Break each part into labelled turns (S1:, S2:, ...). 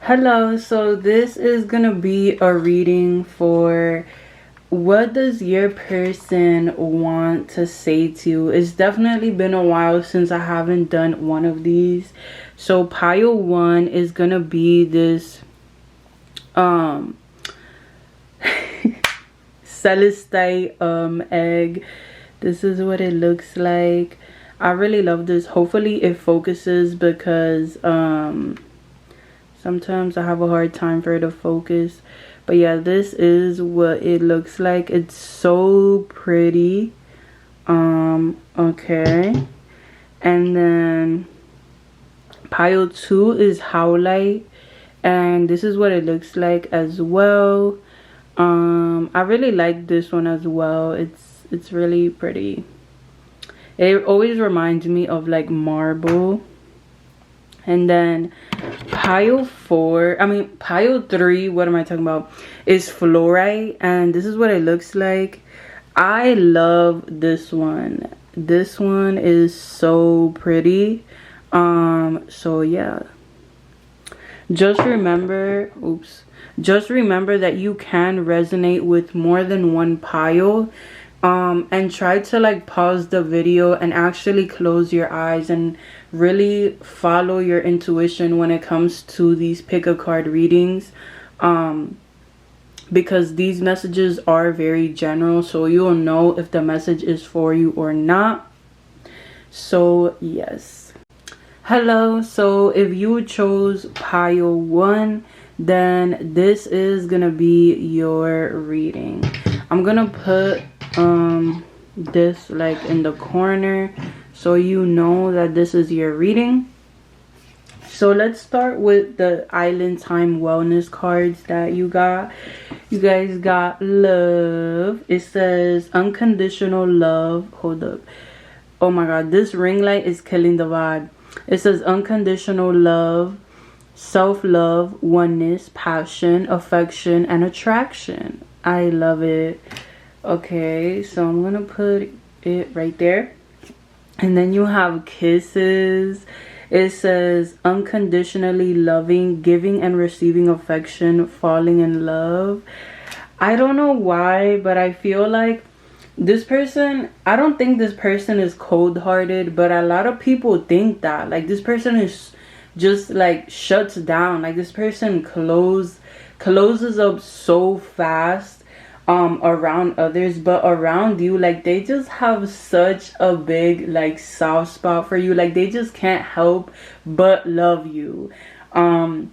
S1: Hello, so this is gonna be a reading for what does your person want to say to you. It's definitely been a while since I haven't done one of these. So pile one is gonna be this celestite egg. This is what it looks like. I really love this. Hopefully it focuses because sometimes I have a hard time for it to focus. But yeah, this is what it looks like. It's so pretty. Okay. And then pile 2 is Howlite. And this is what it looks like as well. I really like this one as well. It's really pretty. It always reminds me of like marble. And then pile 3, what am I talking about, is Fluorite, and this is what it looks like. I love this one. This one is so pretty. So yeah, just remember that you can resonate with more than one pile. And try to like pause the video and actually close your eyes and really follow your intuition when it comes to these pick a card readings, because these messages are very general, so you'll know if the message is for you or not. So yes, hello. So if you chose pile 1, then this is gonna be your reading. I'm gonna put this like in the corner so you know that this is your reading. So let's start with the Island Time Wellness cards that you got. You guys got love. It says unconditional love. Hold up. Oh my god, this ring light is killing the vibe. It says unconditional love, self-love, oneness, passion, affection, and attraction. I love it. Okay, so I'm gonna put it right there. And then you have kisses. It says unconditionally loving, giving and receiving affection, falling in love. I don't know why, but I feel like this person, I don't think this person is cold-hearted, but a lot of people think that. Like, this person is just like shuts down. Like, this person closes up so fast around others, but around you, like, they just have such a big like soft spot for you. Like, they just can't help but love you. And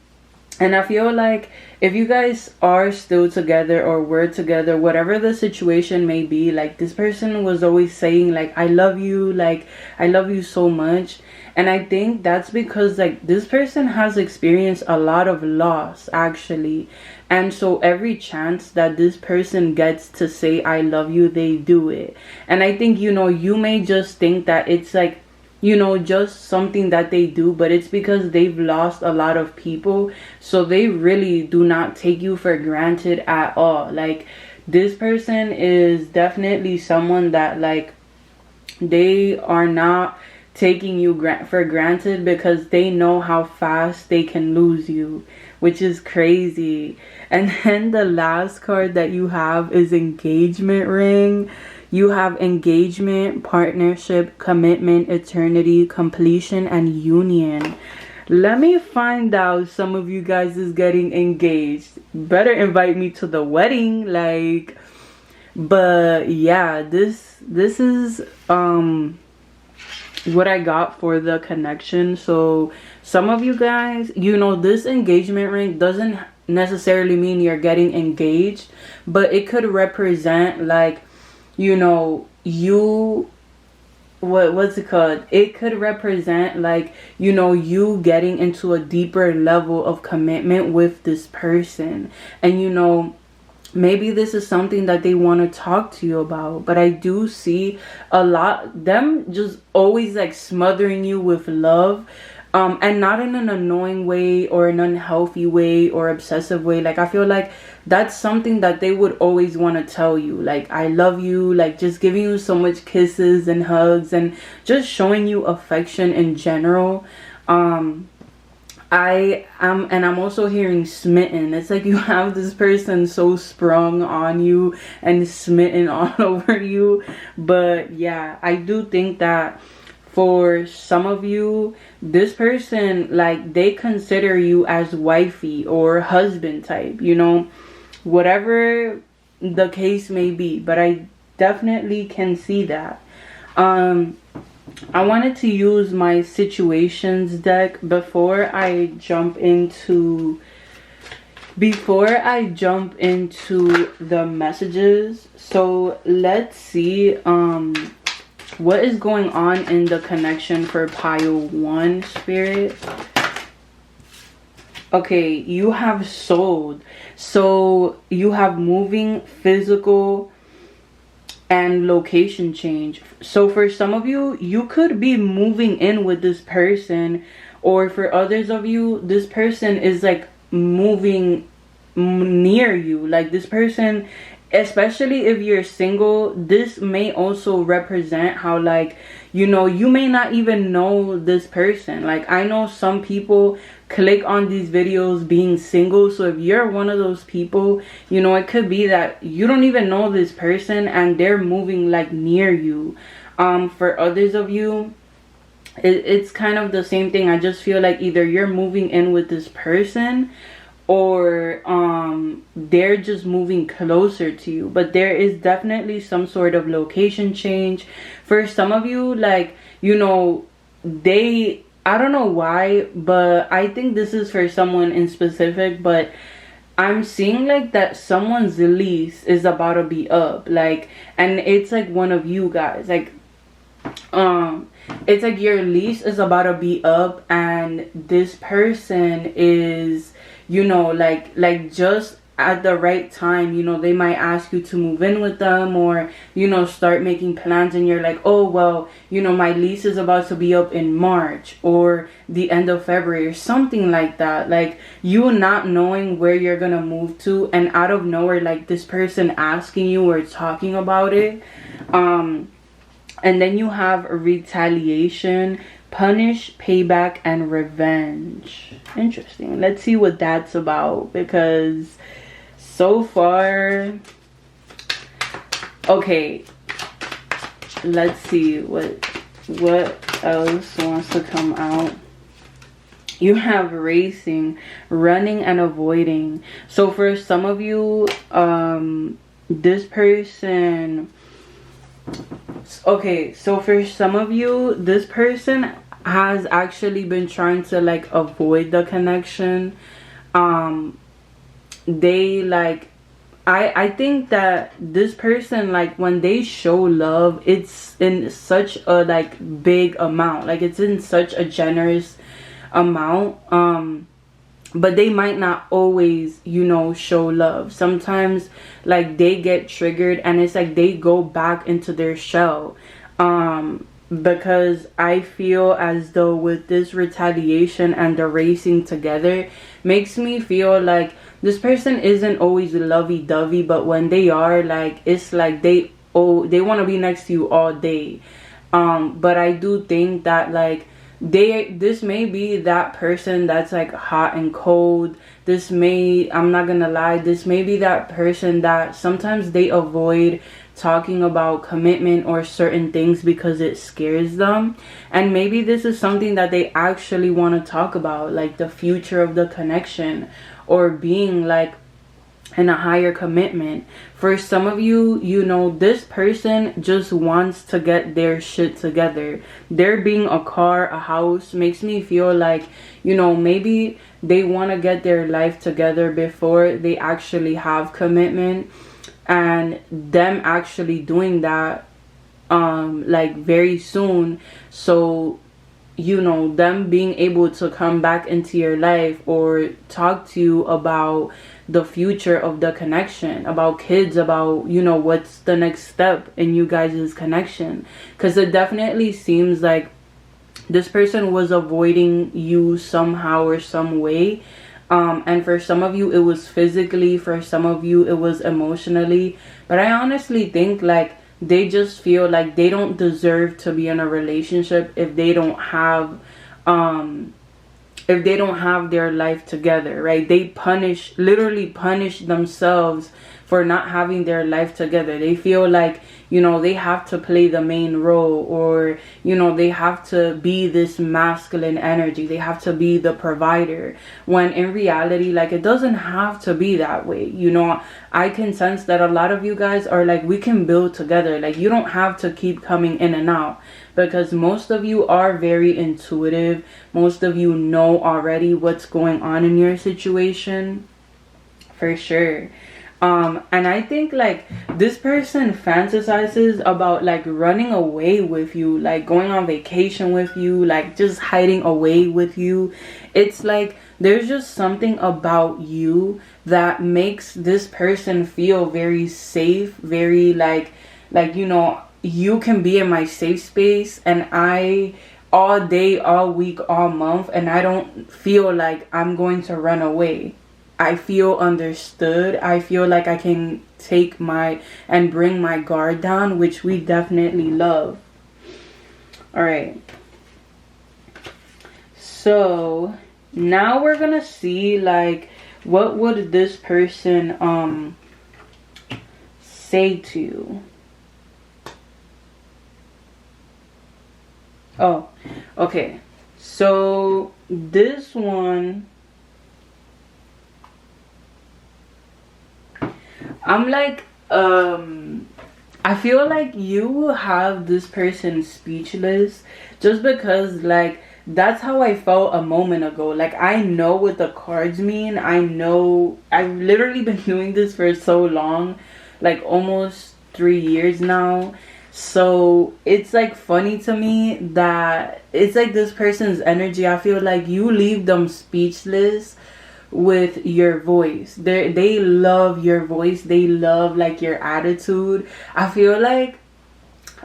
S1: I feel like if you guys are still together or were together, whatever the situation may be, like, this person was always saying like, I love you, like, I love you so much. And I think that's because like this person has experienced a lot of loss actually. And so every chance that this person gets to say I love you, they do it. And I think, you may just think that it's like, just something that they do, but it's because they've lost a lot of people. So they really do not take you for granted at all. Like, this person is definitely someone that like, they are not taking you for granted because they know how fast they can lose you, which is crazy. And then the last card that you have is engagement ring. You have engagement, partnership, commitment, eternity, completion, and union. Let me find out some of you guys is getting engaged. Better invite me to the wedding, like. But yeah, this is what I got for the connection. So some of you guys, this engagement ring doesn't necessarily mean you're getting engaged, but it could represent like, what's it called? It could represent like, you getting into a deeper level of commitment with this person. And maybe this is something that they want to talk to you about. But I do see a lot them just always like smothering you with love, and not in an annoying way or an unhealthy way or obsessive way. Like, I feel like that's something that they would always want to tell you, like, I love you, like just giving you so much kisses and hugs and just showing you affection in general. I am, and I'm also hearing smitten. It's like you have this person so sprung on you and smitten all over you. But yeah, I do think that for some of you, this person, like, they consider you as wifey or husband type, you know, whatever the case may be. But I definitely can see that. I wanted to use my situations deck before I jump into the messages. So let's see what is going on in the connection for pile 1, Spirit. Okay, you have sold. So you have moving, physical, and location change. So for some of you, you could be moving in with this person, or for others of you, this person is like moving near you. Like this person, especially if you're single, this may also represent how, like, you know, you may not even know this person. Like, I know some people click on these videos being single, so if you're one of those people, you know, it could be that you don't even know this person and they're moving like near you. For others of you, it's kind of the same thing. I just feel like either you're moving in with this person, or they're just moving closer to you. But there is definitely some sort of location change for some of you. Like, you know, I don't know why, but I think this is for someone in specific, but I'm seeing like that someone's lease is about to be up, like, and it's like one of you guys, like, it's like your lease is about to be up, and this person is, you know, like just at the right time, you know, they might ask you to move in with them, or, you know, start making plans, and you're like, oh, well, you know, my lease is about to be up in March or the end of February or something like that. Like, you not knowing where you're gonna move to, and out of nowhere, like, this person asking you or talking about it. And then you have retaliation, punish, payback, and revenge. Interesting. Let's see what that's about, because so far, okay, let's see what else wants to come out. You have racing, running, and avoiding. So for some of you, this person, okay, so for some of you, this person has actually been trying to like avoid the connection. They like, I think that this person, like, when they show love, it's in such a like big amount, like it's in such a generous amount, but they might not always, you know, show love. Sometimes like they get triggered and it's like they go back into their shell, because I feel as though with this retaliation and the racing together makes me feel like this person isn't always lovey-dovey, but when they are, like, it's like they want to be next to you all day. But I do think that like this may be that person that's like hot and cold. I'm not gonna lie, this may be that person that sometimes they avoid talking about commitment or certain things because it scares them, and maybe this is something that they actually want to talk about, like the future of the connection, or being like in a higher commitment. For some of you, you know, this person just wants to get their shit together. There being a car, a house, makes me feel like, you know, maybe they want to get their life together before they actually have commitment, and them actually doing that like very soon. So, you know, them being able to come back into your life or talk to you about the future of the connection, about kids, about, you know, what's the next step in you guys' connection. Because it definitely seems like this person was avoiding you somehow or some way. And for some of you, it was physically. For some of you, it was emotionally. But I honestly think like they just feel like they don't deserve to be in a relationship if they don't have if they don't have their life together, right? They literally punish themselves for not having their life together. They feel like, you know, they have to play the main role, or, you know, they have to be this masculine energy. They have to be the provider. When in reality, like, it doesn't have to be that way. You know, I can sense that a lot of you guys are like, we can build together. Like, you don't have to keep coming in and out, because most of you are very intuitive. Most of you know already what's going on in your situation, for sure. And I think like this person fantasizes about like running away with you, like going on vacation with you, like just hiding away with you. It's like there's just something about you that makes this person feel very safe, very like, you know, you can be in my safe space, and I all day, all week, all month, and I don't feel like I'm going to run away. I feel understood. I feel like I can take and bring my guard down, which we definitely love. All right. So now we're gonna see like, what would this person say to you? Oh, okay. So this one, I'm like, I feel like you will have this person speechless, just because like that's how I felt a moment ago. Like, I know what the cards mean. I know I've literally been doing this for so long, like almost 3 years now. So it's like funny to me that it's like this person's energy. I feel like you leave them speechless with your voice. They love your voice. They love like your attitude. I feel like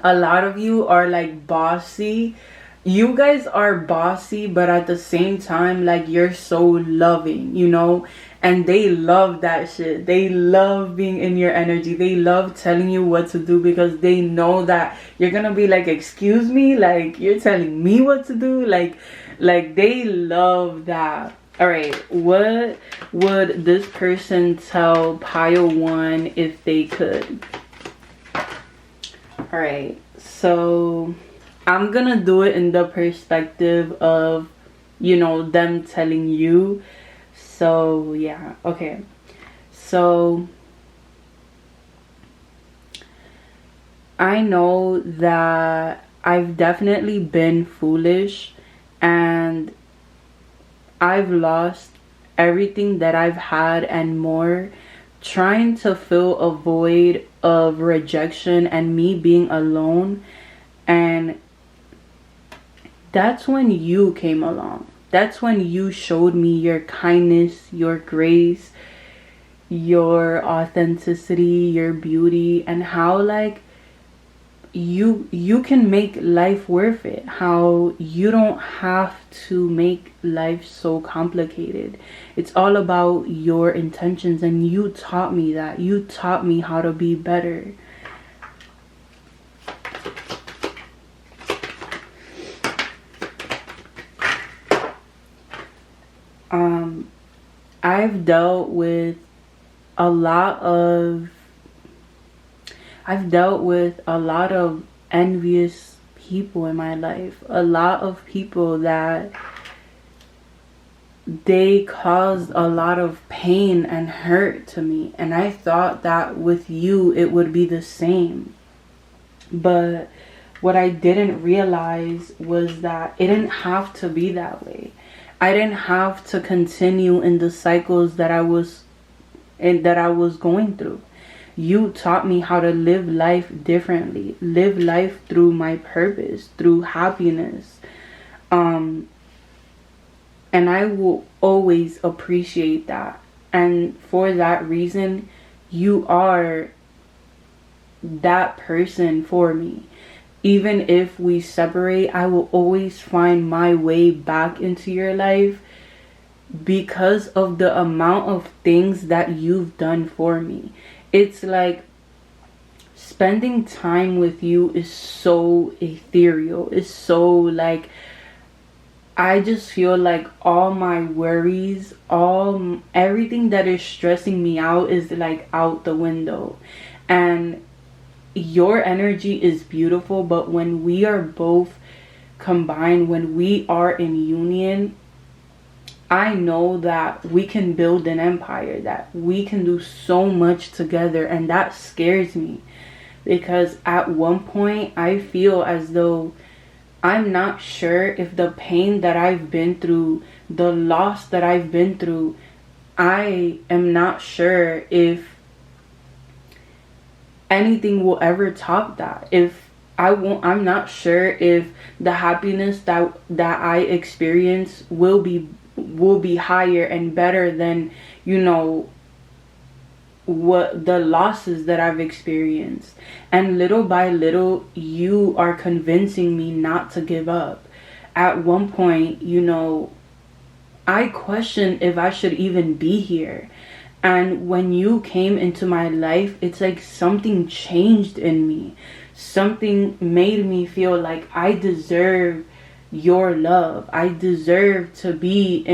S1: a lot of you are like bossy. You guys are bossy, but at the same time, like, you're so loving, you know? And they love that shit. They love being in your energy. They love telling you what to do, because they know that you're gonna be like, excuse me, like, you're telling me what to do. Like they love that. All right, what would this person tell pile 1 if they could? All right, so I'm gonna do it in the perspective of, you know, them telling you. So yeah, okay. So I know that I've definitely been foolish, and I've lost everything that I've had and more, trying to fill a void of rejection and me being alone. And that's when you came along. That's when you showed me your kindness, your grace, your authenticity, your beauty, and how like you can make life worth it. How you don't have to make life so complicated. It's all about your intentions, and you taught me that. You taught me how to be better. I've dealt with a lot of envious people in my life. A lot of people that they caused a lot of pain and hurt to me. And I thought that with you it would be the same. But what I didn't realize was that it didn't have to be that way. I didn't have to continue in the cycles that I was going through. You taught me how to live life differently, live life through my purpose, through happiness. And I will always appreciate that. And for that reason, you are that person for me. Even if we separate, I will always find my way back into your life, because of the amount of things that you've done for me. It's like spending time with you is so ethereal. It's so like, I just feel like all my worries, everything that is stressing me out is like out the window. And your energy is beautiful, but when we are both combined, when we are in union, I know that we can build an empire, that we can do so much together, and that scares me. Because at one point I feel as though I'm not sure if the pain that I've been through, the loss that I've been through, I am not sure if anything will ever top that. If I'm not sure if the happiness that I experience will be higher and better than, you know, what the losses that I've experienced. And little by little, you are convincing me not to give up. At one point, you know, I questioned if I should even be here. And when you came into my life, it's like something changed in me. Something made me feel like I deserve your love. I deserve to be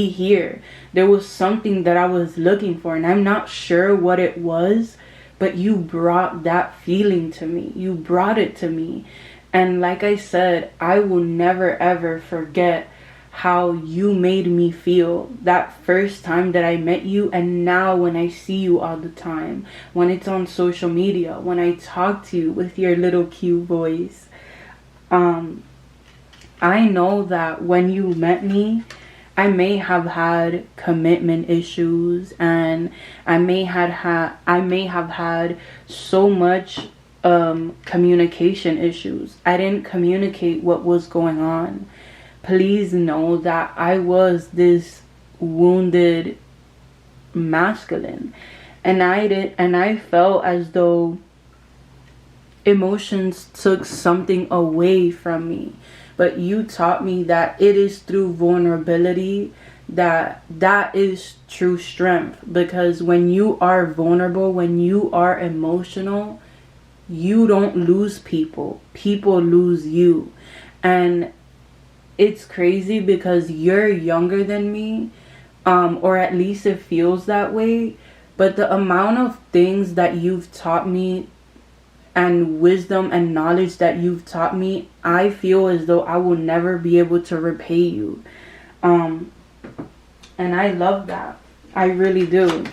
S1: here. There was something that I was looking for, and I'm not sure what it was, but you brought that feeling to me. You brought it to me. And like I said, I will never ever forget how you made me feel that first time that I met you, and now when I see you all the time, when it's on social media, when I talk to you with your little cute voice. I know that when you met me, I may have had commitment issues, and I may have had so much communication issues. I didn't communicate what was going on. Please know that I was this wounded masculine, and I felt as though emotions took something away from me. But you taught me that it is through vulnerability that is true strength. Because when you are vulnerable, when you are emotional, you don't lose people. People lose you. And it's crazy because you're younger than me, or at least it feels that way. But the amount of things that you've taught me and wisdom and knowledge that you've taught me, I feel as though I will never be able to repay you. And I love that. I really do.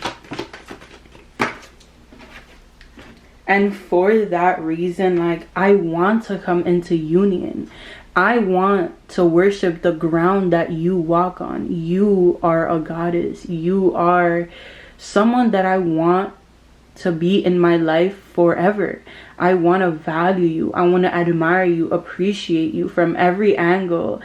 S1: And for that reason, like, I want to come into union. I want to worship the ground that you walk on. You are a goddess. You are someone that I want to be in my life forever. I want to value you. I want to admire you, appreciate you from every angle.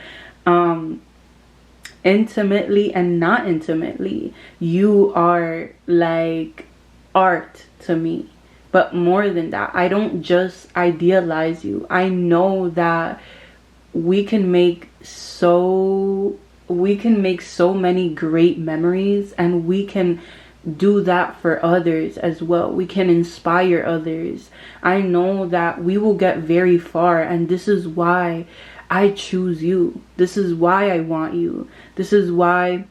S1: Intimately and not intimately. You are like art to me. But more than that, I don't just idealize you. I know that we can make so many great memories, and we can do that for others as well. We can inspire others. I know that we will get very far, and this is why I choose you. This is why I want you. This is why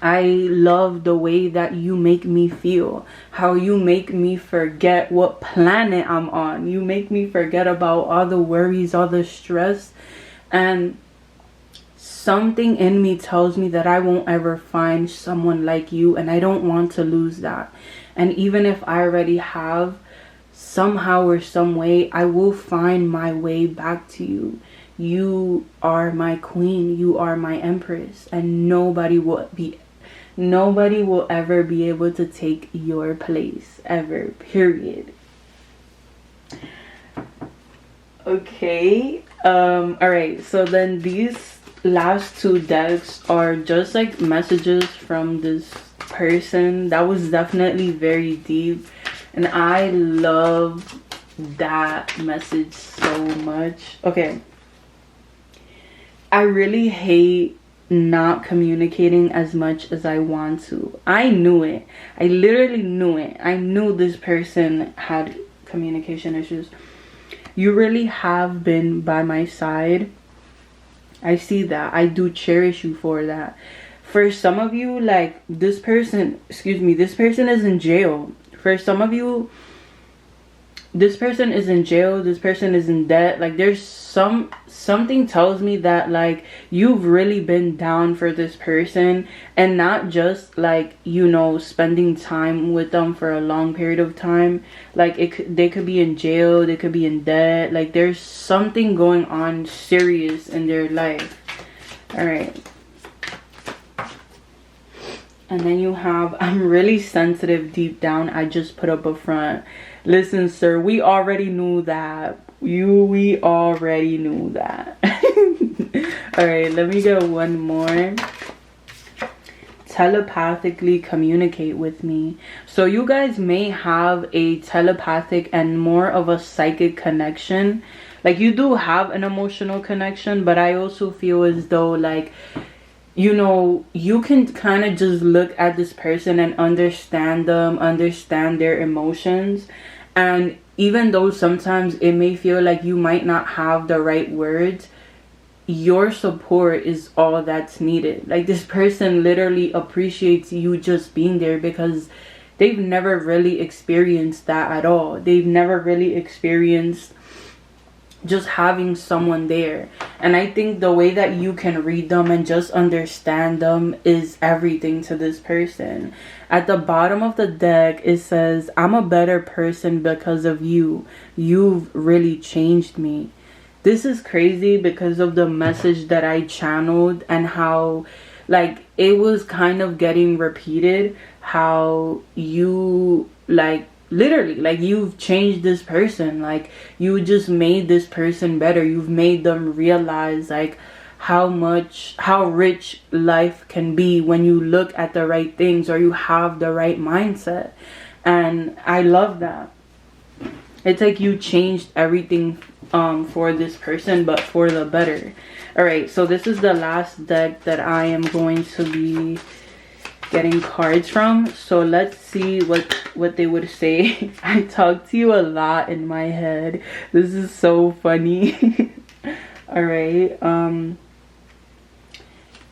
S1: I love the way that you make me feel. How you make me forget what planet I'm on. You make me forget about all the worries, all the stress. And something in me tells me that I won't ever find someone like you, and I don't want to lose that. And even if I already have, somehow or some way, I will find my way back to you. You are my queen. You are my empress, and nobody will ever be able to take your place, ever, period. Okay, alright, so then these last two decks are just like messages from this person that was definitely very deep, and I love that message so much. Okay, I really hate not communicating as much as I want to. I knew it. I literally knew it. I knew this person had communication issues. You really have been by my side I see that. I do cherish you for that. For some of you, like, this person, excuse me, this person is in jail. For some of you, this person is in jail, this person is in debt. Like, there's something tells me that, like, you've really been down for this person, and not just, like, you know, spending time with them for a long period of time. Like, they could be in jail, they could be in debt. Like, there's something going on serious in their life. All right. And then you have, I'm really sensitive deep down. I just put up a front. Listen, sir, we already knew that. We already knew that. All right, let me get one more. Telepathically communicate with me. So you guys may have a telepathic and more of a psychic connection. Like, you do have an emotional connection, but I also feel as though, like, you know, you can kind of just look at this person and understand them, understand their emotions. And even though sometimes it may feel like you might not have the right words, your support is all that's needed. Like, this person literally appreciates you just being there, because they've never really experienced that at all. They've never really experienced just having someone there. And I think the way that you can read them and just understand them is everything to this person. At the bottom of the deck, it says, I'm a better person because of you. You've really changed me. This is crazy because of the message that I channeled, and how, like, it was kind of getting repeated, how you, like, literally, like, you've changed this person. Like, you just made this person better. You've made them realize, like, how rich life can be when you look at the right things, or you have the right mindset. And I love that. It's like you changed everything for this person, but for the better. All right, so this is the last deck that I am going to be getting cards from. So let's see what they would say. I talk to you a lot in my head. This is so funny. All right.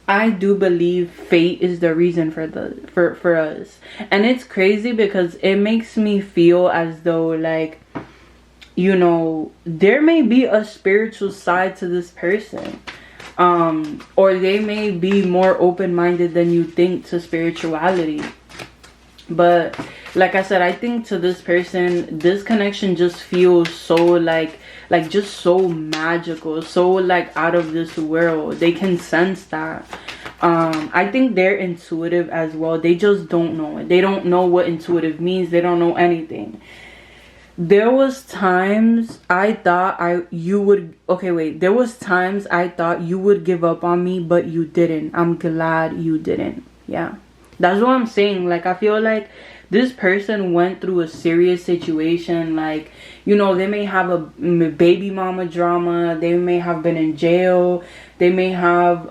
S1: I do believe fate is the reason for us. And it's crazy because it makes me feel as though, like, you know, there may be a spiritual side to this person. Or they may be more open-minded than you think to spirituality. But like I said, I think to this person, this connection just feels so like just so magical, so like out of this world. They can sense that. I think they're intuitive as well. They just don't know it. They don't know what intuitive means. They don't know anything. There was times I thought you would give up on me, but you didn't. I'm glad you didn't. Yeah, that's what I'm saying. Like, I feel like this person went through a serious situation. Like, you know, they may have a baby mama drama. They may have been in jail. They may have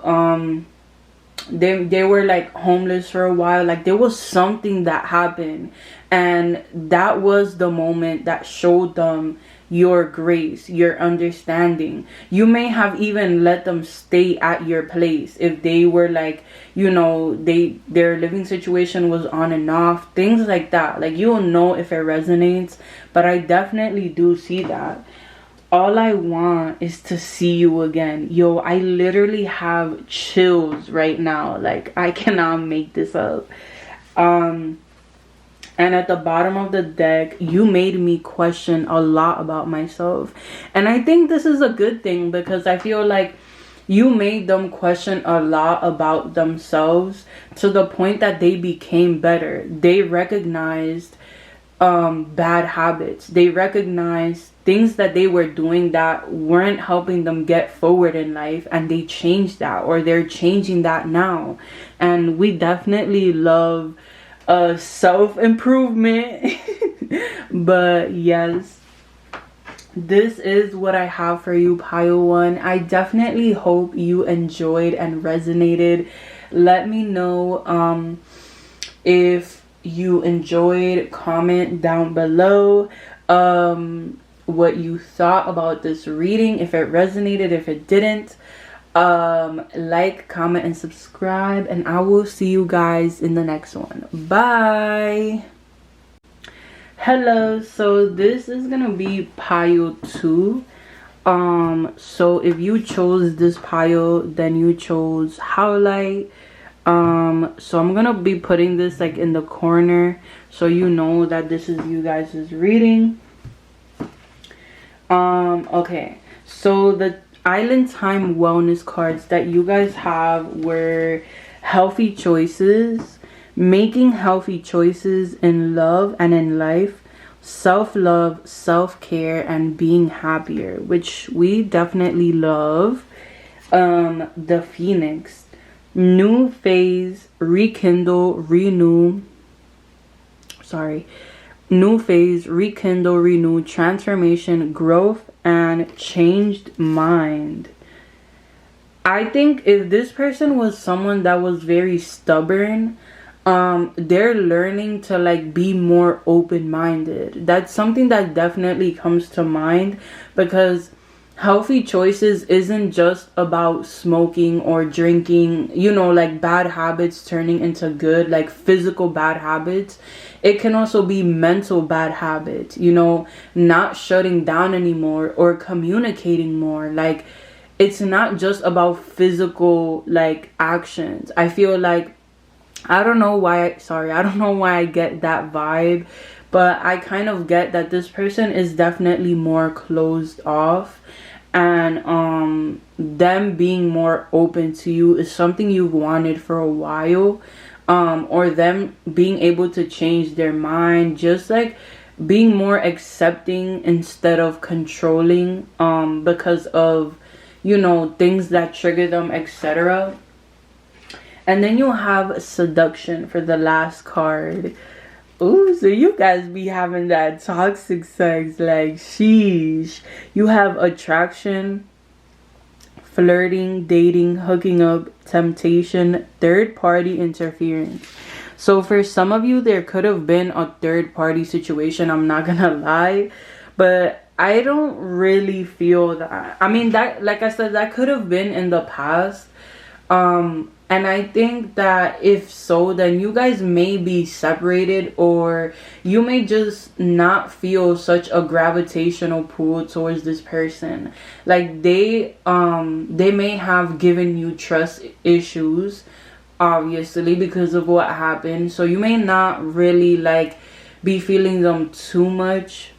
S1: they were like homeless for a while. Like, there was something that happened, and that was the moment that showed them your grace, your understanding. You may have even let them stay at your place if they were like, you know, their living situation was on and off, things like that. Like, you'll know if it resonates, but I definitely do see that. All I want is to see you again. Yo, I literally have chills right now. Like, I cannot make this up. And at the bottom of the deck, you made me question a lot about myself. And I think this is a good thing, because I feel like you made them question a lot about themselves, to the point that they became better. They recognized bad habits. They recognized things that they were doing that weren't helping them get forward in life, and they changed that, or they're changing that now. And we definitely love self-improvement. But yes, this is what I have for you, pile one. I definitely hope you enjoyed and resonated. Let me know if you enjoyed. Comment down below what you thought about this reading, if it resonated, if it didn't. Like, comment, and subscribe, and I will see you guys in the next one. Bye. Hello, so this is gonna be pile 2. So if you chose this pile, then you chose Howlite. So I'm gonna be putting this like in the corner so you know that this is you guys' reading. Okay, so the Island Time wellness cards that you guys have were healthy choices, making healthy choices in love and in life, self-love, self-care, and being happier, which we definitely love. The Phoenix, new phase, rekindle, renew. New phase, rekindle, renew, transformation, growth, and changed mind. I think if this person was someone that was very stubborn, they're learning to like be more open-minded. That's something that definitely comes to mind, because healthy choices isn't just about smoking or drinking, you know, like bad habits turning into good, like physical bad habits. It can also be mental bad habits, you know, not shutting down anymore or communicating more. Like, it's not just about physical like actions. I feel like, I don't know why I get that vibe, but I kind of get that this person is definitely more closed off, and them being more open to you is something you've wanted for a while, or them being able to change their mind, just like being more accepting instead of controlling, because of, you know, things that trigger them, etc. And then you'll have seduction for the last card. Ooh, so you guys be having that toxic sex, like, sheesh. You have attraction, flirting, dating, hooking up, temptation, third party interference. So for some of you, there could have been a third party situation, I'm not gonna lie, but I don't really feel that. I mean, that, like I said, that could have been in the past. And I think that if so, then you guys may be separated, or you may just not feel such a gravitational pull towards this person. Like, they may have given you trust issues, obviously, because of what happened. So you may not really like be feeling them too much.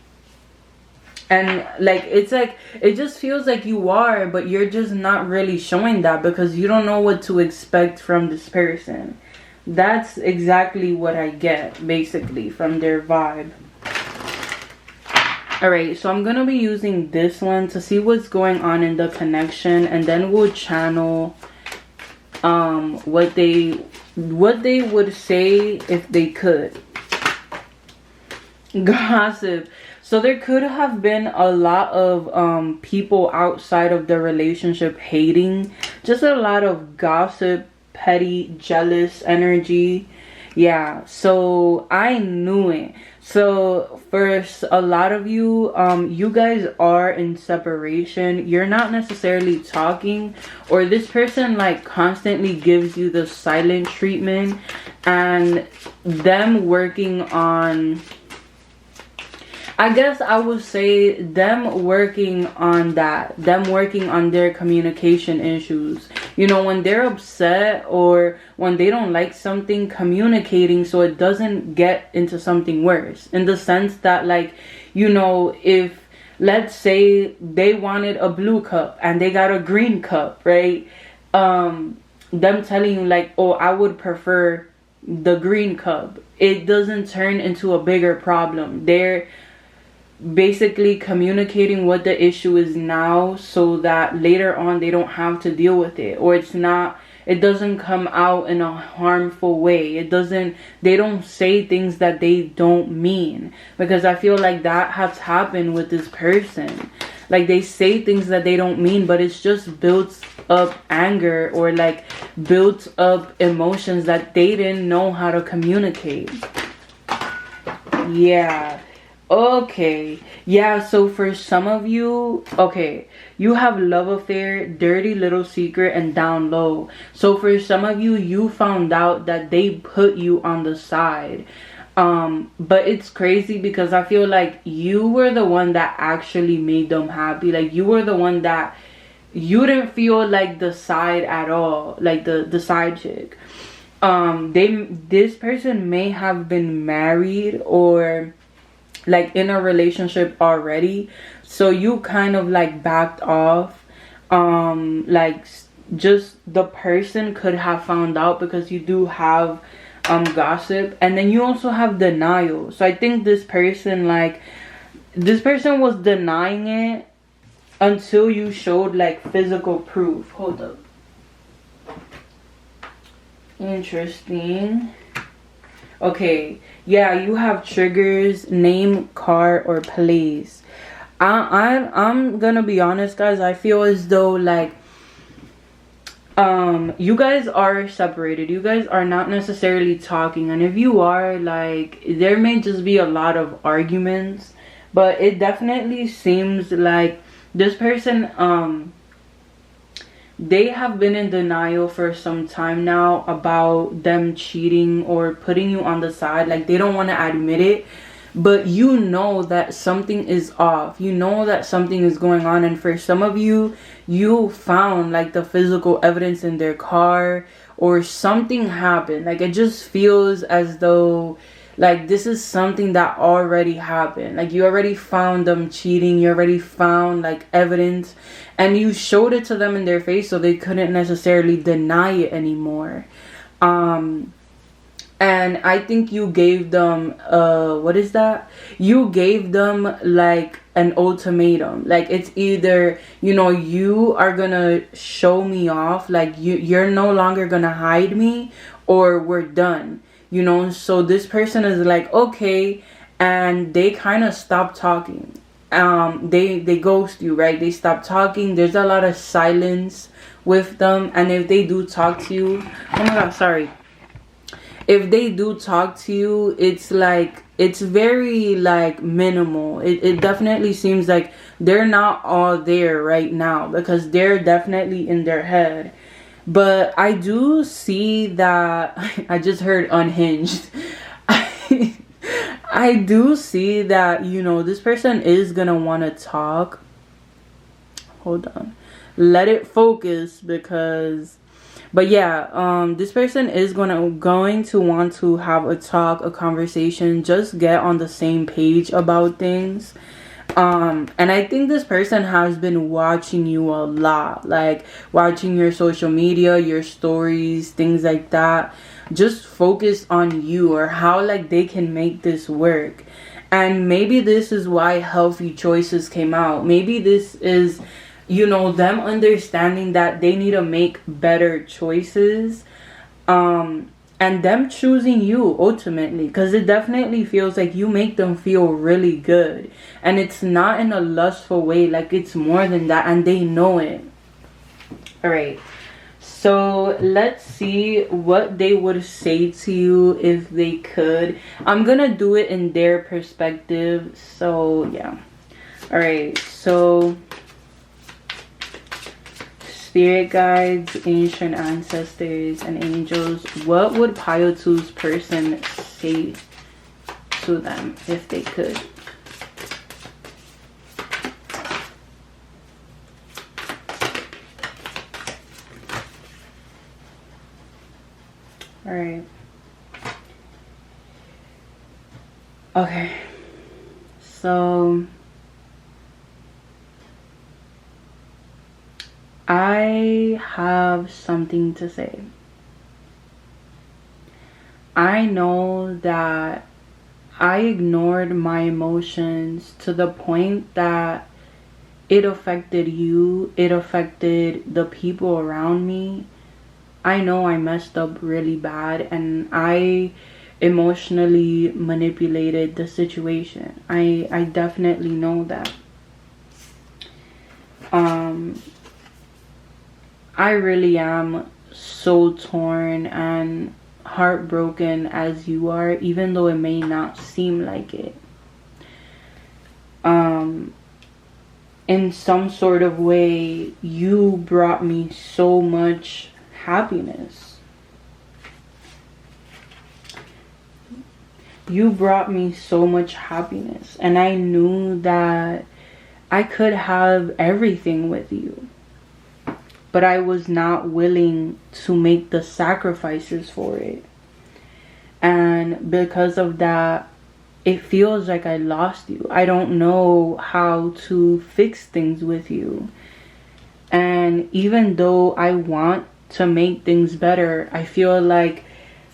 S1: And like, it's like, it just feels like you are, but you're just not really showing that because you don't know what to expect from this person. That's exactly what I get, basically, from their vibe. Alright, so I'm gonna be using this one to see what's going on in the connection, and then we'll channel what they would say if they could. Gossip. So there could have been a lot of people outside of the relationship hating. Just a lot of gossip, petty, jealous energy. Yeah, so I knew it. So for a lot of you, you guys are in separation. You're not necessarily talking, or this person like constantly gives you the silent treatment, and them working on, I guess I would say them working on that. Them working on their communication issues. You know, when they're upset or when they don't like something, communicating so it doesn't get into something worse. In the sense that, like, you know, if, let's say they wanted a blue cup and they got a green cup, right? Them telling you like, oh, I would prefer the green cup. It doesn't turn into a bigger problem. They're basically communicating what the issue is now so that later on they don't have to deal with it, or it doesn't come out in a harmful way. They don't say things that they don't mean, because I feel like that has happened with this person. Like, they say things that they don't mean, but it's just built up anger or like built up emotions that they didn't know how to communicate. Yeah. Okay, yeah, so for some of you, okay, you have love affair, dirty little secret, and down low. So for some of you, you found out that they put you on the side. But it's crazy because I feel like you were the one that actually made them happy. Like you were the one that you didn't feel like the side at all, like the side chick. This person may have been married or like in a relationship already, so you kind of like backed off. Like just the person could have found out because you do have gossip, and then you also have denial. So I think this person was denying it until you showed like physical proof. Hold up. Interesting. Okay, yeah, you have triggers, name, car, or place. I'm gonna be honest, guys. I feel as though like you guys are separated. You guys are not necessarily talking, and if you are, like, there may just be a lot of arguments. But it definitely seems like this person they have been in denial for some time now about them cheating or putting you on the side. Like they don't want to admit it, but you know that something is off. You know that something is going on, and for some of you, you found like the physical evidence in their car or something happened. Like it just feels as though like this is something that already happened. Like you already found them cheating, you already found like evidence, and you showed it to them in their face so they couldn't necessarily deny it anymore. And I think you gave them what is that? You gave them like an ultimatum. Like it's either, you know, you are gonna show me off, like you're no longer gonna hide me, or we're done. You know, so this person is like, okay, and they kind of stop talking. They ghost you, right? They stop talking. There's a lot of silence with them, and if they do talk to you, oh my god, sorry. If they do talk to you, it's like it's very like minimal. It definitely seems like they're not all there right now because they're definitely in their head. But I do see that I just heard unhinged. I do see that, you know, this person is gonna want to talk. Hold on, let it focus because, but yeah, this person is going to want to have a talk, a conversation, just get on the same page about things. And I think this person has been watching you a lot, like watching your social media, your stories, things like that. Just focus on you or how like they can make this work. And maybe this is why healthy choices came out. Maybe this is, you know, them understanding that they need to make better choices. And them choosing you ultimately, because it definitely feels like you make them feel really good, and it's not in a lustful way. Like it's more than that, and they know it. All right, so let's see what they would say to you if they could. I'm gonna do it in their perspective, so yeah. All right, so spirit guides, ancient ancestors, and angels, what would pile 2's person say to them if they could? All right. Okay. So I have something to say. I know that I ignored my emotions to the point that it affected you, it affected the people around me. I know I messed up really bad, and I emotionally manipulated the situation. I definitely know that. I really am so torn and heartbroken as you are, even though it may not seem like it. in some sort of way, you brought me so much happiness. You brought me so much happiness. And I knew that I could have everything with you. But I was not willing to make the sacrifices for it. And because of that, it feels like I lost you. I don't know how to fix things with you. And even though I want to make things better, I feel like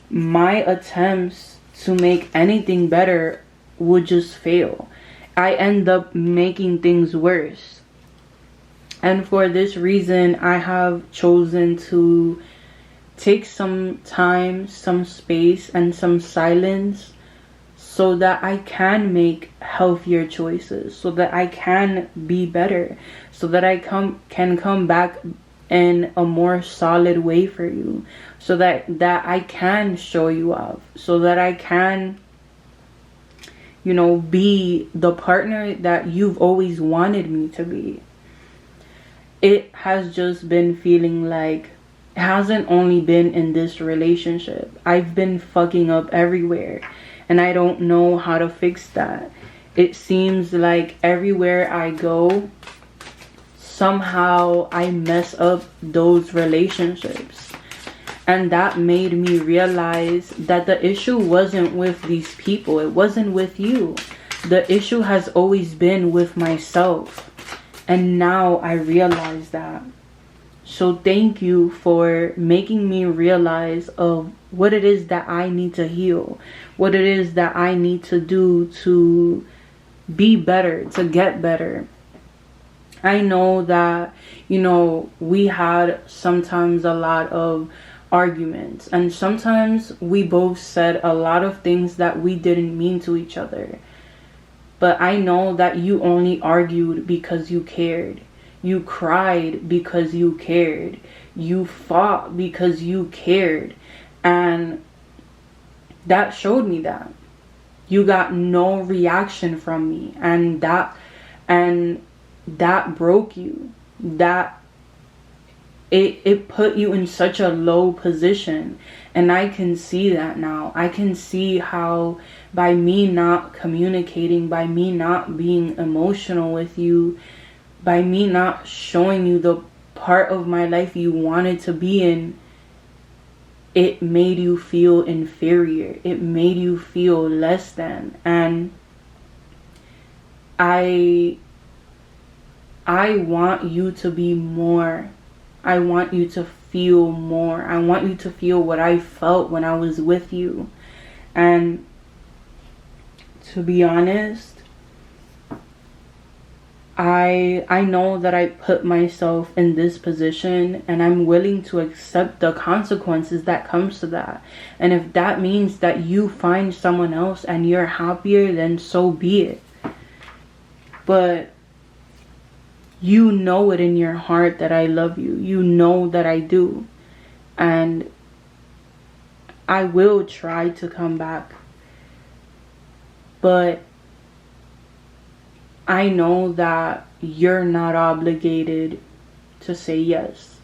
S1: my attempts to make anything better would just fail. I end up making things worse. And for this reason, I have chosen to take some time, some space, and some silence so that I can make healthier choices, so that I can be better, so that I can come back in a more solid way for you, so that I can show you up, so that I can, you know, be the partner that you've always wanted me to be. It has just been feeling like, it hasn't only been in this relationship. I've been fucking up everywhere. And I don't know how to fix that. It seems like everywhere I go, somehow I mess up those relationships. And that made me realize that the issue wasn't with these people. It wasn't with you. The issue has always been with myself. And now I realize that. So thank you for making me realize of what it is that I need to heal. What it is that I need to do to be better, to get better. I know that, you know, we had sometimes a lot of arguments. And sometimes we both said a lot of things that we didn't mean to each other. But I know that you only argued because you cared. You cried because you cared. You fought because you cared. And that showed me that. You got no reaction from me. And that broke you. That it put you in such a low position. And I can see that now. I can see how by me not communicating, by me not being emotional with you, by me not showing you the part of my life you wanted to be in, it made you feel inferior. It made you feel less than. And I want you to be more. I want you to feel more. I want you to feel what I felt when I was with you. And to be honest, I know that I put myself in this position, and I'm willing to accept the consequences that comes to that. And if that means that you find someone else and you're happier, then so be it. But you know it in your heart that I love you. You know that I do. And I will try to come back. But I know that you're not obligated to say yes.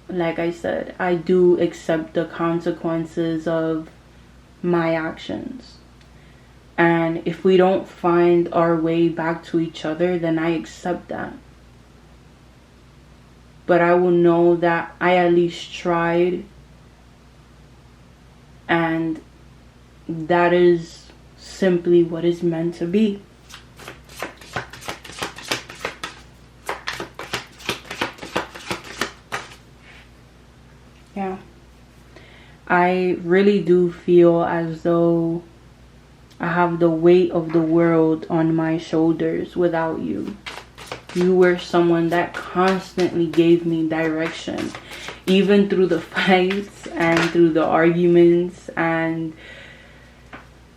S1: Like I said, I do accept the consequences of my actions. And if we don't find our way back to each other, then I accept that. But I will know that I at least tried. And that is simply what is meant to be. Yeah. I really do feel as though I have the weight of the world on my shoulders without you. You were someone that constantly gave me direction, even through the fights and through the arguments and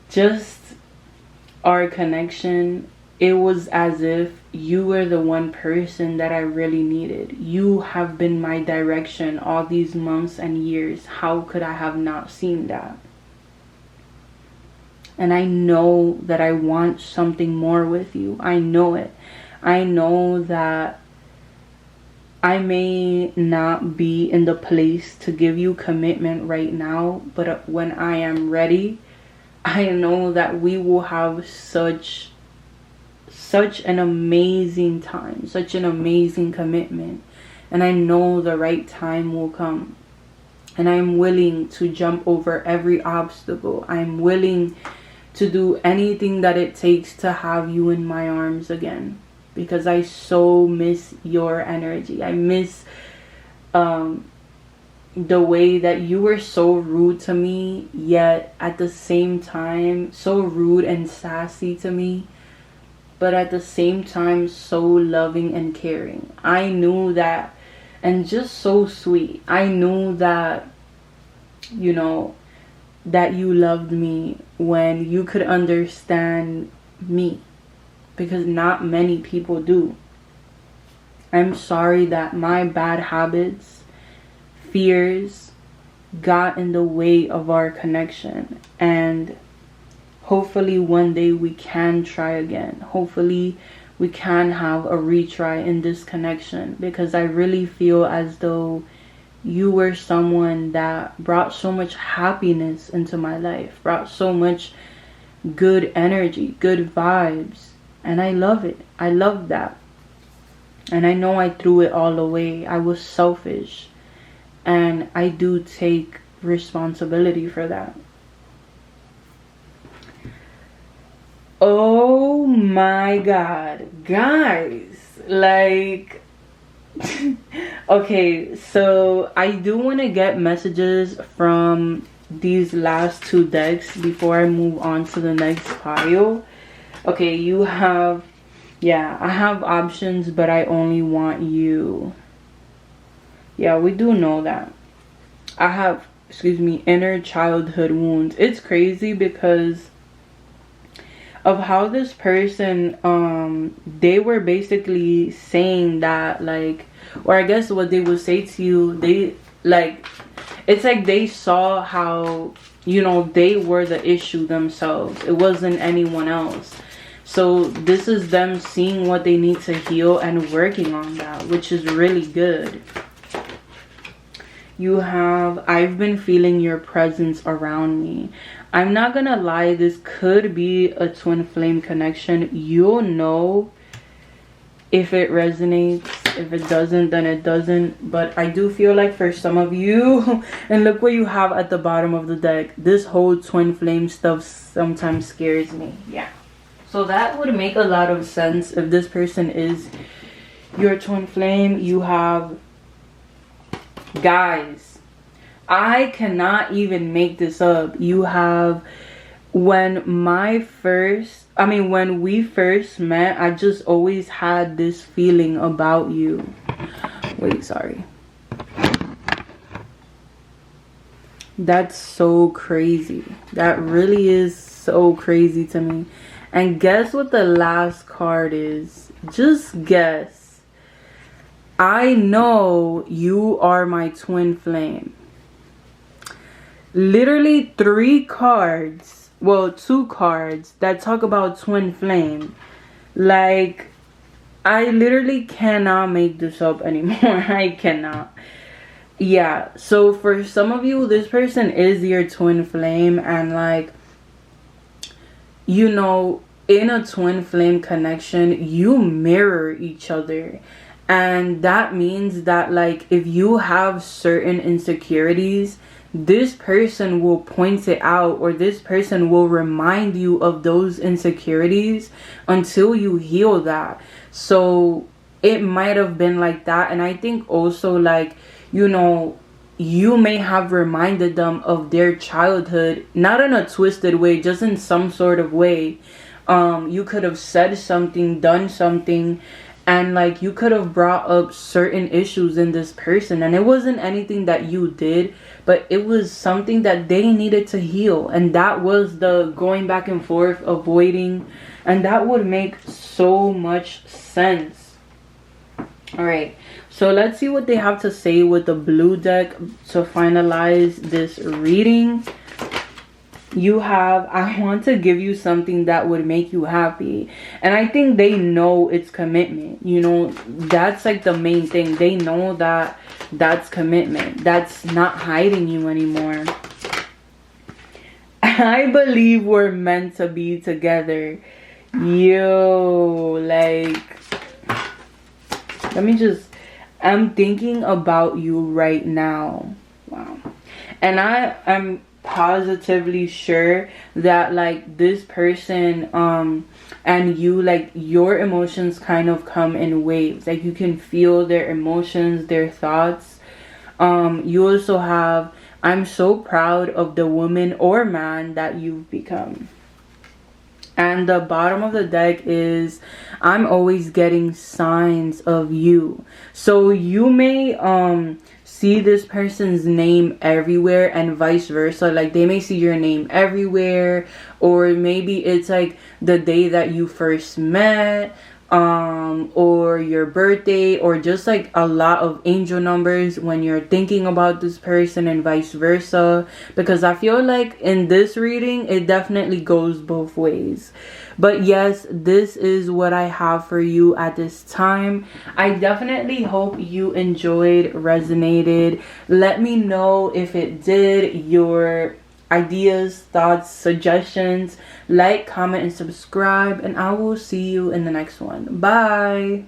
S1: just our connection. It was as if you were the one person that I really needed. You have been my direction all these months and years. How could I have not seen that? And I know that I want something more with you. I know it. I know that I may not be in the place to give you commitment right now, but when I am ready, I know that we will have such an amazing time, such an amazing commitment. And I know the right time will come. And I'm willing to jump over every obstacle. I'm willing to do anything that it takes to have you in my arms again. Because I so miss your energy. I miss the way that you were so rude to me, yet at the same time so rude and sassy to me, but at the same time so loving and caring. I knew that, and just so sweet. I knew that, you know, that you loved me when you could understand me, because not many people do. I'm sorry that my bad habits, fears got in the way of our connection, and hopefully one day we can try again. Hopefully we can have a retry in this connection, because I really feel as though you were someone that brought so much happiness into my life, brought so much good energy, good vibes, and I love it. I love that. And I know I threw it all away. I was selfish, and I do take responsibility for that. Oh my god, guys, like okay, so I do want to get messages from these last two decks before I move on to the next pile. Okay, you have, yeah, I have options, but I only want you. Yeah, we do know that. I have, excuse me, inner childhood wounds. It's crazy because of how this person, they were basically saying that, like, or I guess what they would say to you, they, like, it's like they saw how, you know, they were the issue themselves. It wasn't anyone else. So this is them seeing what they need to heal and working on that, which is really good. You have, I've been feeling your presence around me. I'm not gonna lie, this could be a twin flame connection. You'll know if it resonates. If it doesn't, then it doesn't. But I do feel like for some of you, and look what you have at the bottom of the deck, this whole twin flame stuff sometimes scares me. Yeah. So that would make a lot of sense if this person is your twin flame. You have, guys, I cannot even make this up. You have, when we first met, I just always had this feeling about you. Wait, sorry. That's so crazy. That really is so crazy to me. And guess what the last card is? Just guess. I know you are my twin flame. Literally 3 cards, well, 2 cards that talk about twin flame. Like, I literally cannot make this up anymore. I cannot. Yeah, so for some of you, this person is your twin flame, and like, you know, in a twin flame connection, you mirror each other. And that means that, like, if you have certain insecurities, this person will point it out, or this person will remind you of those insecurities until you heal that. So it might have been like that. And I think also, like, you know, you may have reminded them of their childhood, not in a twisted way, just in some sort of way. You could have said something, done something, and like you could have brought up certain issues in this person, and it wasn't anything that you did, but it was something that they needed to heal. And that was the going back and forth, avoiding, and that would make so much sense. All right, so let's see what they have to say with the blue deck to finalize this reading. you have, I want to give you something that would make you happy. And I think they know it's commitment. You know, that's like the main thing. They know that that's commitment. That's not hiding you anymore. I believe we're meant to be together. Yo, like, let me just, I'm thinking about you right now. Wow. And I'm positively sure that like this person and you, like, your emotions kind of come in waves. Like, you can feel their emotions, their thoughts. You also have, I'm so proud of the woman or man that you've become. And the bottom of the deck is, I'm always getting signs of you. So you may see this person's name everywhere and vice versa. Like, they may see your name everywhere, or maybe it's like the day that you first met, or your birthday, or just like a lot of angel numbers when you're thinking about this person, and vice versa. Because I feel like in this reading it definitely goes both ways. But yes, this is what I have for you at this time. I definitely hope you enjoyed, resonated. Let me know if it did, your ideas, thoughts, suggestions. Like, comment, and subscribe, and I will see you in the next one. Bye.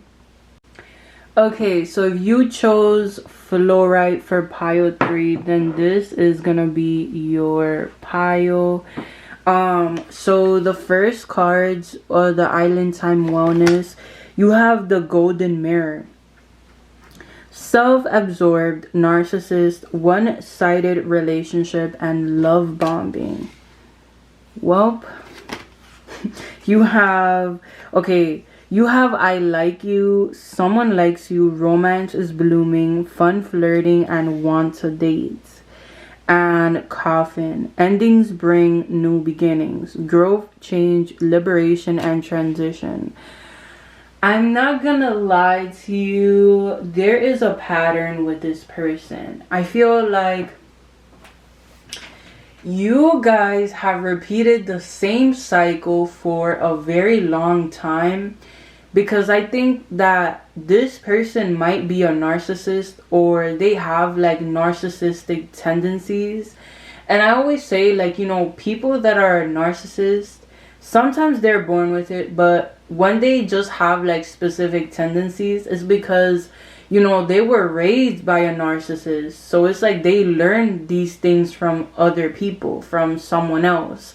S1: Okay, so if you chose fluorite for pile 3, then this is gonna be your pile. So the first cards are the Island Time Wellness. You have the Golden Mirror. Self-absorbed, narcissist, one-sided relationship, and love bombing. Welp. You have, okay, you have I like you, someone likes you, romance is blooming, fun flirting, and want to date. And Coffin, endings bring new beginnings, growth, change, liberation, and transition. I'm not gonna lie to you, there is a pattern with this person. I feel like you guys have repeated the same cycle for a very long time, because I think that this person might be a narcissist, or they have like narcissistic tendencies. And I always say, like, you know, people that are narcissists, sometimes they're born with it, but when they just have like specific tendencies, it's because, you know, they were raised by a narcissist. So it's like they learn these things from other people, from someone else.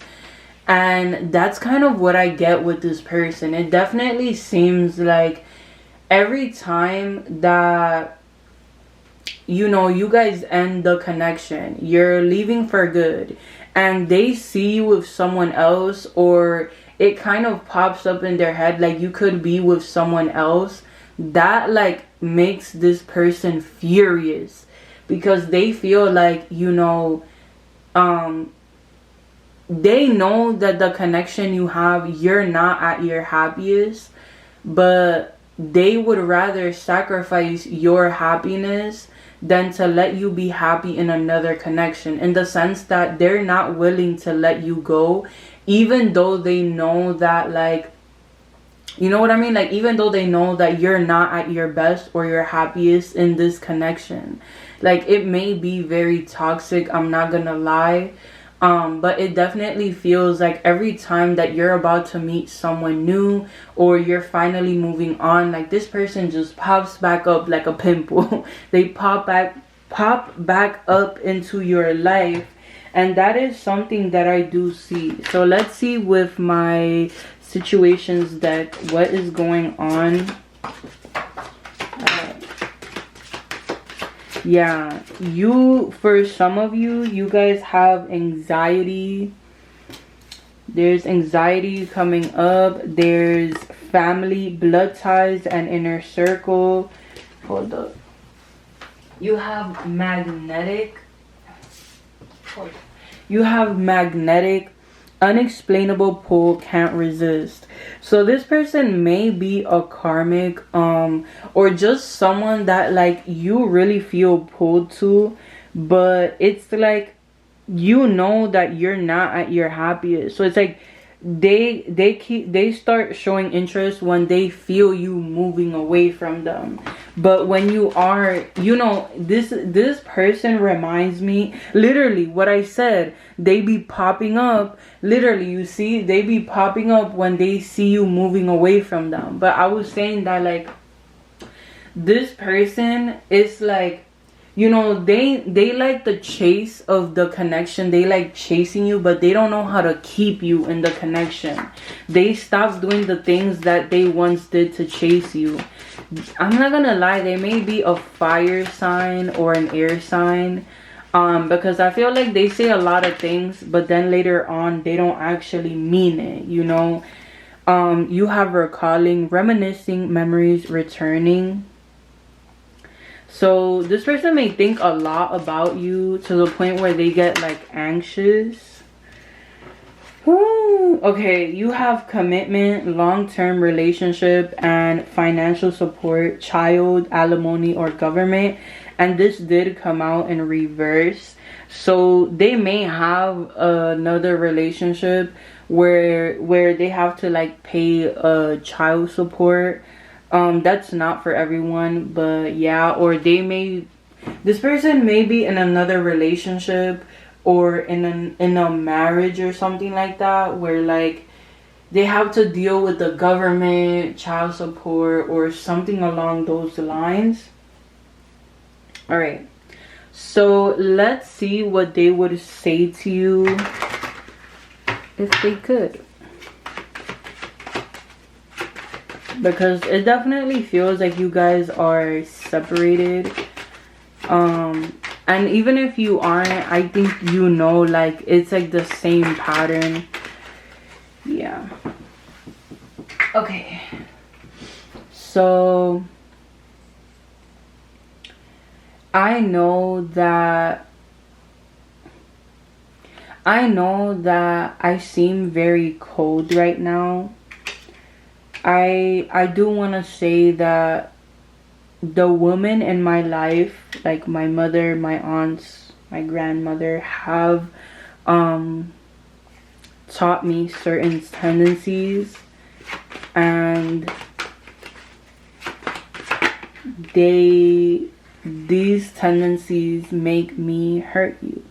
S1: And that's kind of what I get with this person. It definitely seems like every time that, you know, you guys end the connection, you're leaving for good, and they see you with someone else, or it kind of pops up in their head like you could be with someone else, that like makes this person furious, because they feel like, you know, they know that the connection you have, you're not at your happiest, but they would rather sacrifice your happiness than to let you be happy in another connection, in the sense that they're not willing to let you go, even though they know that, like, you know what I mean? Like, even though they know that you're not at your best or your happiest in this connection. Like, it may be very toxic, I'm not gonna lie. But it definitely feels like every time that you're about to meet someone new, or you're finally moving on, like, this person just pops back up like a pimple. They pop back up into your life. And that is something that I do see. So let's see with my situations deck what is going on. Yeah, for some of you, you guys have anxiety. There's anxiety coming up. There's family, blood ties, and inner circle. Hold up. You have magnetic. You have magnetic, unexplainable pull, can't resist. So this person may be a karmic, or just someone that, like, you really feel pulled to, but it's like you know that you're not at your happiest. So it's like they start showing interest when they feel you moving away from them. But when you are, you know, this person reminds me literally what I said. They be popping up, literally, you see, they be popping up when they see you moving away from them. But I was saying that, like, this person is like, you know, they like the chase of the connection. They like chasing you, but they don't know how to keep you in the connection. They stop doing the things that they once did to chase you. I'm not gonna lie, they may be a fire sign or an air sign, because I feel like they say a lot of things, but then later on they don't actually mean it, you know. You have recalling, reminiscing, memories returning. So this person may think a lot about you to the point where they get like anxious. Ooh, okay, you have commitment, long-term relationship, and financial support, child, alimony, or government. And this did come out in reverse. So they may have another relationship where they have to like pay child support. That's not for everyone, but yeah. Or this person may be in another relationship or in a marriage or something like that, where like they have to deal with the government, child support, or something along those lines. All right, so let's see what they would say to you if they could. Because it definitely feels like you guys are separated. And even if you aren't, I think you know, like, it's like the same pattern. Yeah. Okay. So I know that I seem very cold right now. I do want to say that the women in my life, like my mother, my aunts, my grandmother, have taught me certain tendencies, and these tendencies make me hurt you,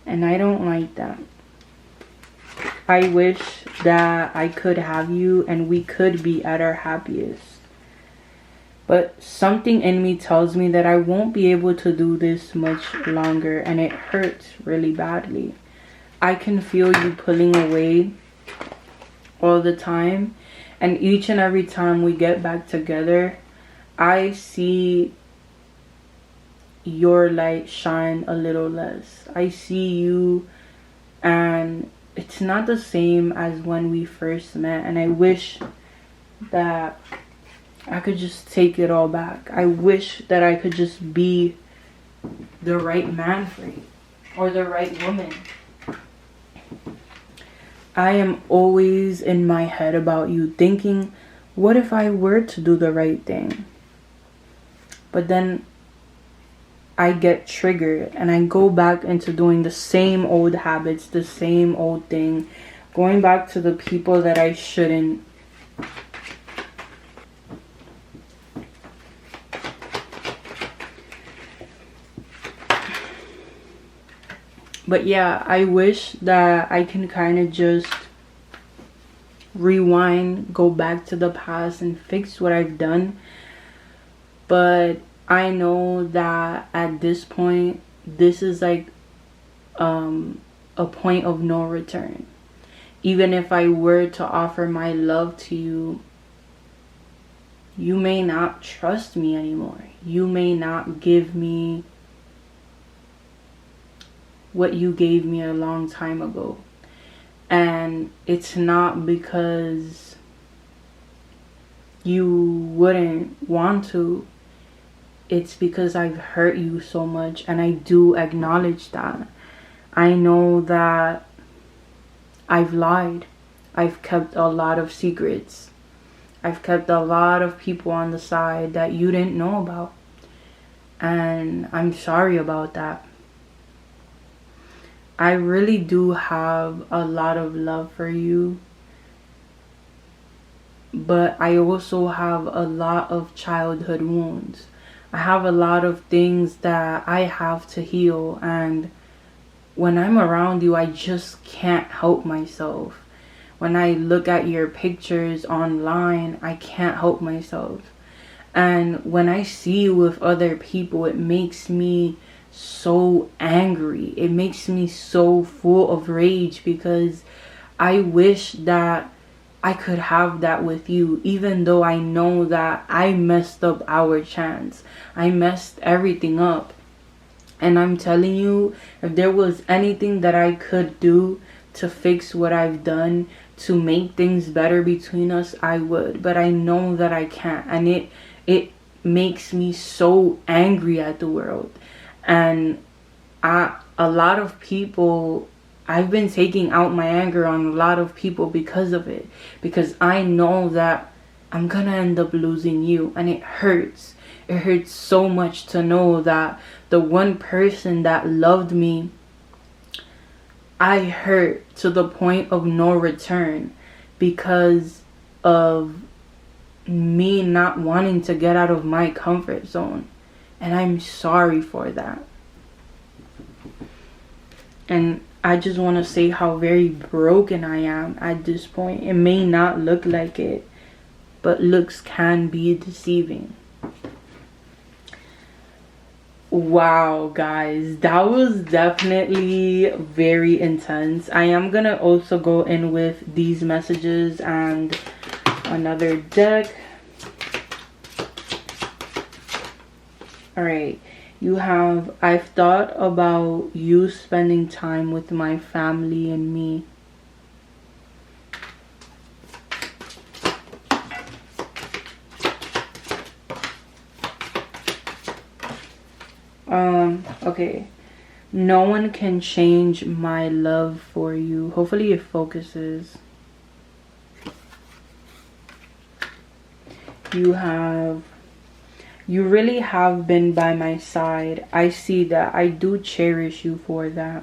S1: and I don't like that. I wish that I could have you and we could be at our happiest. But something in me tells me that I won't be able to do this much longer, and it hurts really badly. I can feel you pulling away all the time, and each and every time we get back together, I see your light shine a little less. I see you, and it's not the same as when we first met, and I wish that I could just take it all back. I wish that I could just be the right man for you, or the right woman. I am always in my head about you, thinking, what if I were to do the right thing? But then I get triggered and I go back into doing the same old habits, the same old thing, going back to the people that I shouldn't. But yeah, I wish that I can kind of just rewind, go back to the past and fix what I've done. But I know that at this point, this is like a point of no return. Even if I were to offer my love to you, you may not trust me anymore. You may not give me what you gave me a long time ago. And it's not because you wouldn't want to. It's because I've hurt you so much, and I do acknowledge that. I know that I've lied. I've kept a lot of secrets. I've kept a lot of people on the side that you didn't know about. And I'm sorry about that. I really do have a lot of love for you, but I also have a lot of childhood wounds. I have a lot of things that I have to heal, and when I'm around you, I just can't help myself. When I look at your pictures online, I can't help myself. And when I see you with other people, it makes me so angry. It makes me so full of rage, because I wish that I could have that with you, even though I know that I messed up our chance. I messed everything up. And I'm telling you, if there was anything that I could do to fix what I've done, to make things better between us, I would. But I know that I can't. And it makes me so angry at the world. And a lot of people, I've been taking out my anger on a lot of people because of it. Because I know that I'm gonna end up losing you. And it hurts. It hurts so much to know that the one person that loved me, I hurt to the point of no return because of me not wanting to get out of my comfort zone. And I'm sorry for that. And I just want to say how very broken I am at this point. It may not look like it, but looks can be deceiving. Wow, guys, that was definitely very intense. I am gonna also go in with these messages and another deck. All right, you have, I've thought about you spending time with my family and me. Okay, no one can change my love for you. Hopefully it focuses. You really have been by my side. I see that. I do cherish you for that.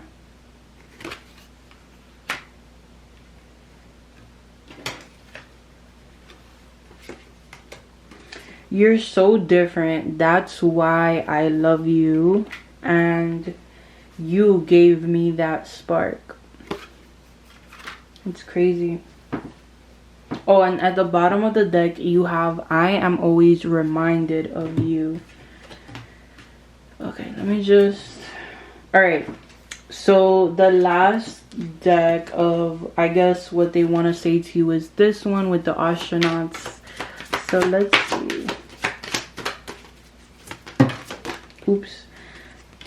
S1: You're so different. That's why I love you. And you gave me that spark. It's crazy. Oh, and at the bottom of the deck, you have, I am always reminded of you. Okay, let me just... Alright. So, the last deck of, I guess, what they want to say to you is this one with the astronauts. So, let's see. Oops.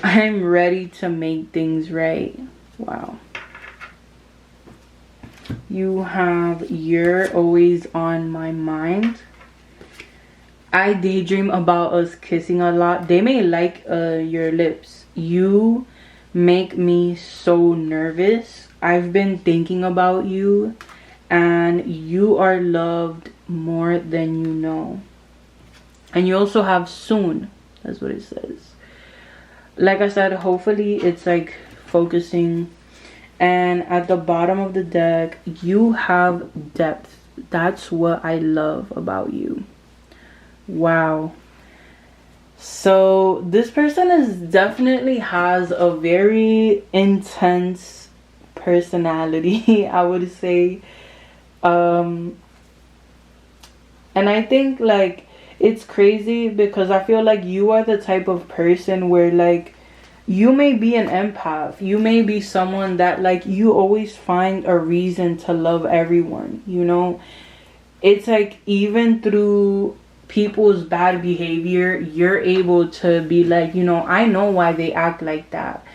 S1: I'm ready to make things right. Wow. You have, you're always on my mind. I daydream about us kissing a lot. They may like your lips. You make me so nervous. I've been thinking about you. And you are loved more than you know. And you also have soon. That's what it says. Like I said, hopefully it's like focusing. And at the bottom of the deck, you have depth. That's what I love about you. Wow. So this person definitely has a very intense personality, I would say. And I think like it's crazy because I feel like you are the type of person where like you may be an empath. You may be someone that like you always find a reason to love everyone, you know? It's like even through people's bad behavior, you're able to be like, you know, I know why they act like that.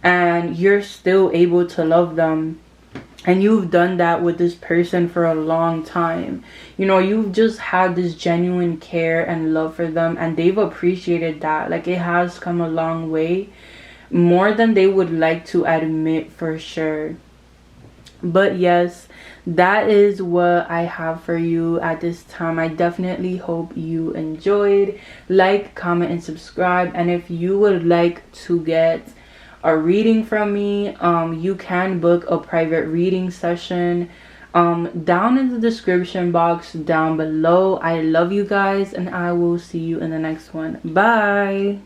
S1: And you're still able to love them. And you've done that with this person for a long time. You know, you've just had this genuine care and love for them. And they've appreciated that. Like, it has come a long way. More than they would like to admit, for sure. But yes, that is what I have for you at this time. I definitely hope you enjoyed. Like, comment, and subscribe. And if you would like to get a reading from me, you can book a private reading session down in the description box down below. I love you guys, and I will see you in the next one. Bye.